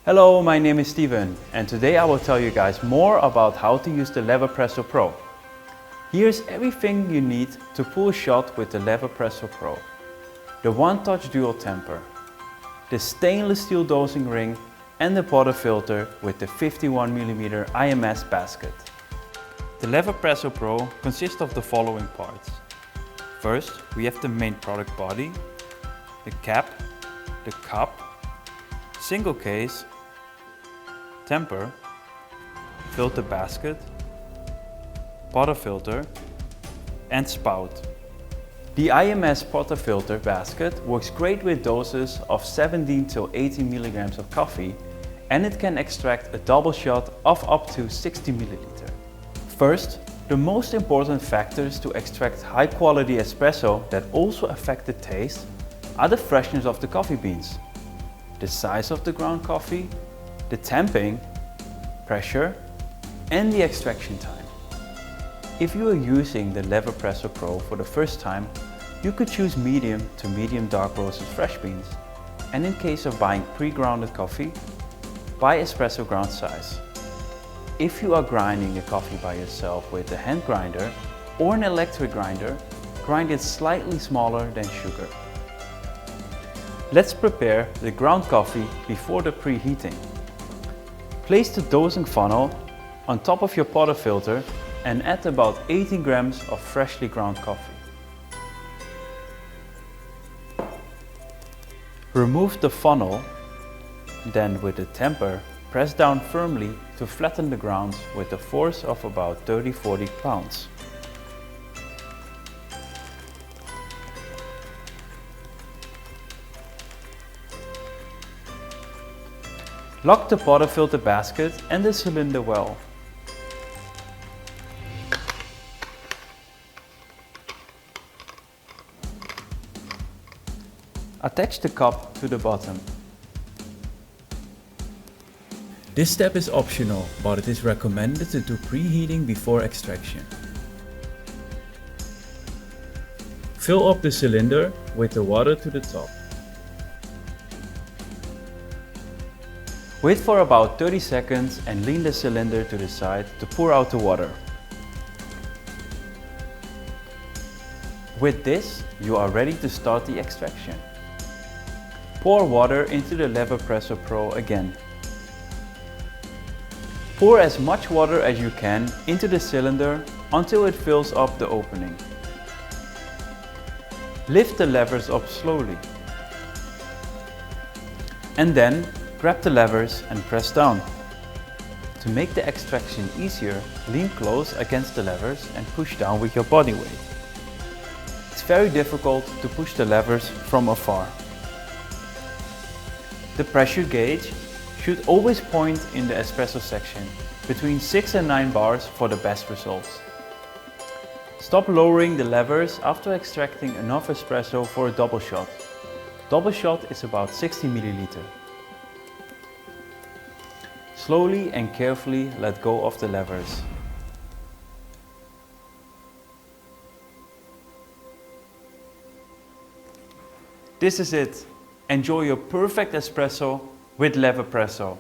Hello, my name is Steven and today I will tell you guys more about how to use the Leverpresso Pro. Here's everything you need to pull a shot with the Leverpresso Pro. The one-touch dual temper, the stainless steel dosing ring and the portafilter with the 51mm IMS basket. The Leverpresso Pro consists of the following parts. First, we have the main product body, the cap, the cup, single case, temper, filter basket, portafilter and spout. The IMS portafilter basket works great with doses of 17 to 18 milligrams of coffee, and it can extract a double shot of up to 60 milliliter. First, the most important factors to extract high quality espresso that also affect the taste are the freshness of the coffee beans, the size of the ground coffee, the temping, pressure and the extraction time. If you are using the Leverpresso Pro for the first time, you could choose medium to medium dark roasted fresh beans, and in case of buying pre-grounded coffee, buy espresso ground size. If you are grinding the coffee by yourself with a hand grinder or an electric grinder, grind it slightly smaller than sugar. Let's prepare the ground coffee before the preheating. Place the dosing funnel on top of your portafilter and add about 18 grams of freshly ground coffee. Remove the funnel, then with the temper, press down firmly to flatten the grounds with a force of about 30-40 pounds. Lock the portafilter basket and the cylinder well. Attach the cup to the bottom. This step is optional, but it is recommended to do preheating before extraction. Fill up the cylinder with the water to the top. Wait for about 30 seconds and lean the cylinder to the side to pour out the water. With this, you are ready to start the extraction. Pour water into the Leverpresso Pro again. Pour as much water as you can into the cylinder until it fills up the opening. Lift the levers up slowly. And then grab the levers and press down. To make the extraction easier, lean close against the levers and push down with your body weight. It's very difficult to push the levers from afar. The pressure gauge should always point in the espresso section, between 6 and 9 bars for the best results. Stop lowering the levers after extracting enough espresso for a double shot. Double shot is about 60 milliliter. Slowly and carefully let go of the levers. This is it. Enjoy your perfect espresso with Leverpresso.